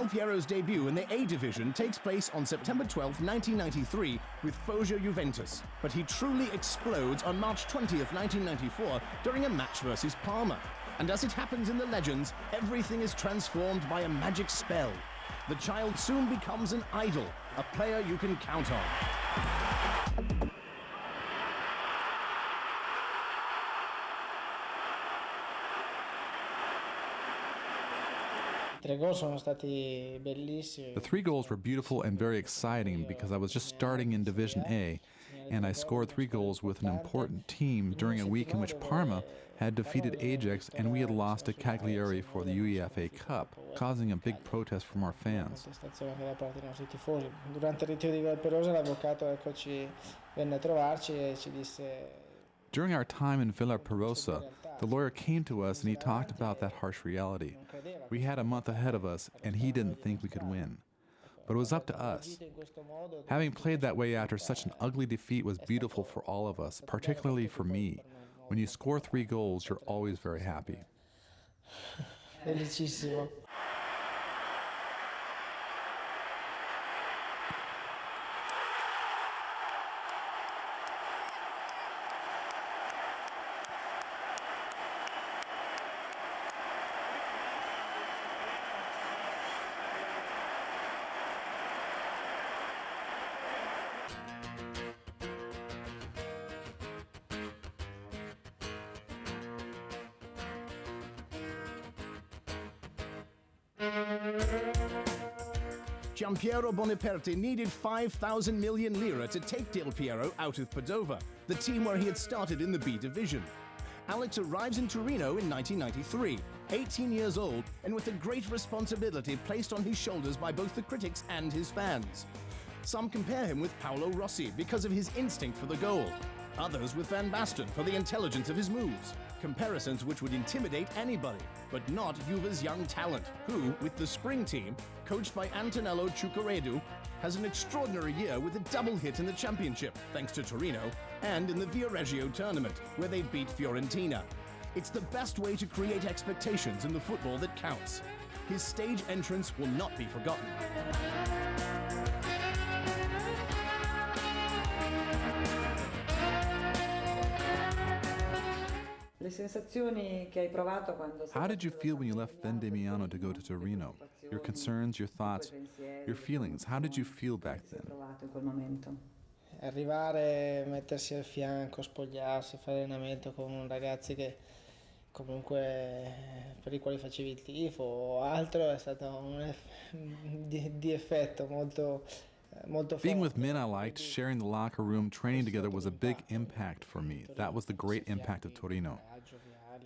Piero's debut in the A division takes place on September 12, 1993 with Foggia Juventus, but he truly explodes on March 20th, 1994 during a match versus Parma. And as it happens in the legends, everything is transformed by a magic spell. The child soon becomes an idol, a player you can count on. The 3 goals were beautiful and very exciting because I was just starting in Division A, and I scored 3 goals with an important team during a week in which Parma had defeated Ajax and we had lost to Cagliari for the UEFA Cup, causing a big protest from our fans. During our time in Villa Perosa, the lawyer came to us and he talked about that harsh reality. We had a month ahead of us and he didn't think we could win. But it was up to us. Having played that way after such an ugly defeat was beautiful for all of us, particularly for me. When you score 3 goals, you're always very happy. Felicissimo. Piero Bonaparte needed 5,000 million lira to take Del Piero out of Padova, the team where he had started in the B division. Alex arrives in Torino in 1993, 18 years old, and with a great responsibility placed on his shoulders by both the critics and his fans. Some compare him with Paolo Rossi because of his instinct for the goal. Others with Van Basten for the intelligence of his moves. Comparisons which would intimidate anybody, but not Juve's young talent, who, with the spring team, coached by Antonello Ciucareddu, has an extraordinary year with a double hit in the championship, thanks to Torino, and in the Viareggio tournament, where they beat Fiorentina. It's the best way to create expectations in the football that counts. His stage entrance will not be forgotten. How did you feel when you left Vendemiano to go to Torino? Your concerns, your thoughts, your feelings, how did you feel back then? Arrivare, mettersi al fianco, spogliarsi, fare allenamento con ragazzi che comunque per i quali facevi il tifo o altro è stato di effetto molto Being with men I liked, sharing the locker room, training together was a big impact for me. That was the great impact of Torino.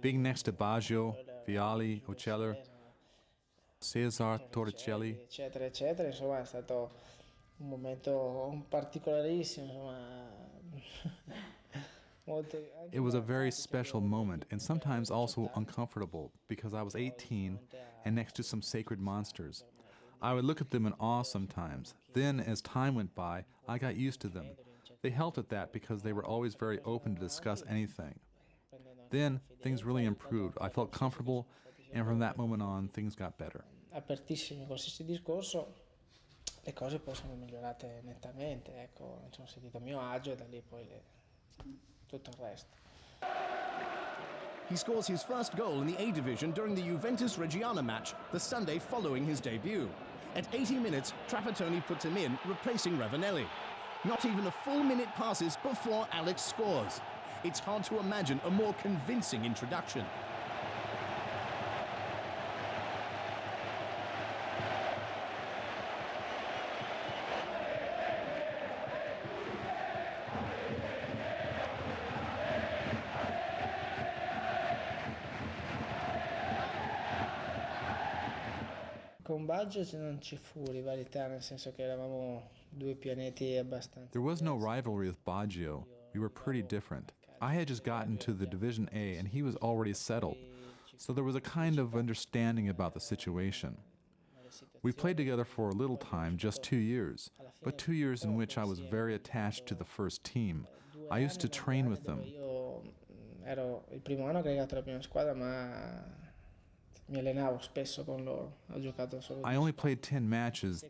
Being next to Baggio, Vialli, Oceller, Cesar, Torricelli. Eccetera, eccetera, insomma è stato un momento particolarissimo, insomma. It was a very special moment and sometimes also uncomfortable because I was 18 and next to some sacred monsters. I would look at them in awe sometimes. Then, as time went by, I got used to them. They helped at that because they were always very open to discuss anything. Then, things really improved. I felt comfortable, and from that moment on, things got better. Apertissimi con questo discorso, le cose poi sono migliorate nettamente. Ecco, mi sono sentito a mio agio e da lì poi tutto il resto. He scores his first goal in the A division during the Juventus-Reggiana match the Sunday following his debut. At 80 minutes, Trapattoni puts him in, replacing Ravanelli. Not even a full minute passes before Alex scores. It's hard to imagine a more convincing introduction. Con Baggio non ci fu rivalità, nel senso che eravamo due pianeti abbastanza. There was no rivalry with Baggio. We were pretty different. I had just gotten to the Division A and he was already settled, so there was a kind of understanding about the situation. We played together for a little time, just 2 years, but 2 years in which I was very attached to the first team. I used to train with them. Io ero il primo anno che ho legato la prima squadra, ma mi allenavo spesso con loro, ho giocato solo I only played 10 matches.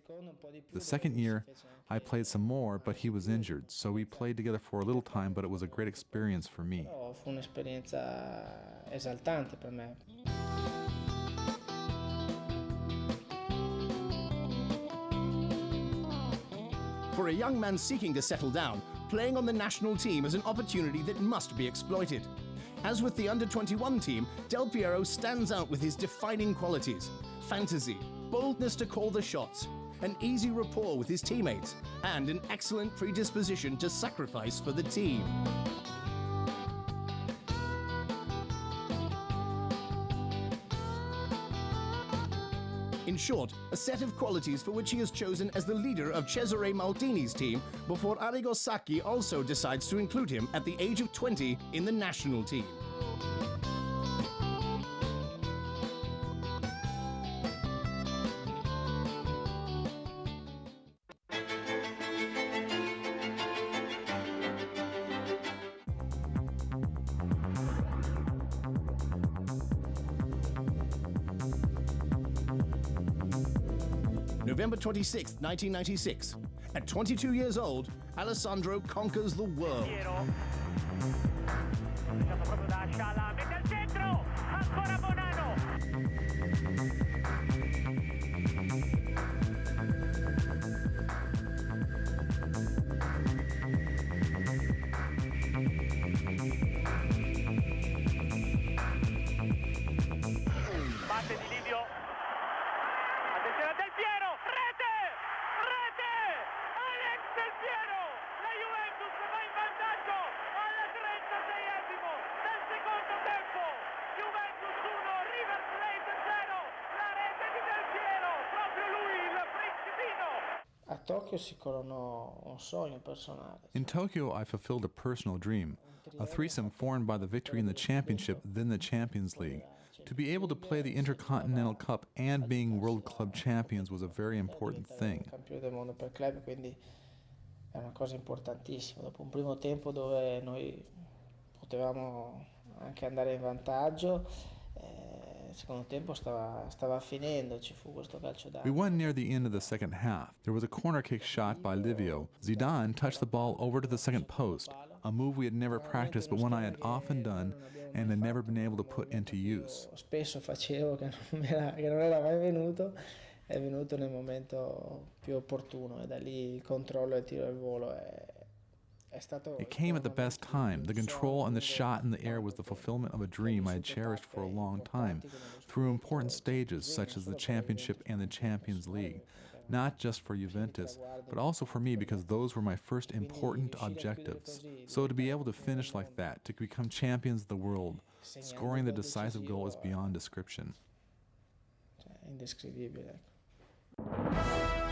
The second year, I played some more, but he was injured, so we played together for a little time, but it was a great experience for me. Però fu un'esperienza esaltante per me. For a young man seeking to settle down, playing on the national team is an opportunity that must be exploited. As with the under-21 team, Del Piero stands out with his defining qualities: fantasy, boldness to call the shots, an easy rapport with his teammates, and an excellent predisposition to sacrifice for the team. In short, a set of qualities for which he is chosen as the leader of Cesare Maldini's team before Arrigo Sacchi also decides to include him at the age of 20 in the national team. November 26, 1996. At 22 years old, Alessandro conquers the world. Piero. Lasciato proprio da Sciala, mette al centro, ancora Bonanno. Parte di Livio. Attenzione a Del Piero, rete! Rete! Alex Del Piero! La Juventus va in vantaggio al 36esimo del secondo tempo. Juventus 1, River Plate 0. La rete di Del Piero, proprio lui, il principino. A Tokyo si coronò un sogno personale. In Tokyo, I fulfilled a personal dream, a threesome formed by the victory in the championship, then the Champions League. To be able to play the Intercontinental Cup and being World Club Champions was a very important thing. Campione del mondo per club, quindi è una cosa importantissima. Dopo un primo tempo dove noi potevamo anche andare in vantaggio, il secondo tempo stava finendo, ci fu questo calcio We d'angolo. won near the end of the second half. There was a corner kick shot by Livio. Zidane touched the ball over to the second post, a move we had never practiced but one I had often done and had never been able to put into use. Spesso facevo che non era mai venuto, è venuto nel momento più opportuno e da lì il controllo e il tiro al volo è stato... It came at the best time. The control and the shot in the air was the fulfillment of a dream I had cherished for a long time, through important stages such as the Championship and the Champions League. Not just for Juventus, but also for me because those were my first important objectives. So to be able to finish like that, to become champions of the world, scoring the decisive goal is beyond description. Cioè, è indescrivibile, ecco.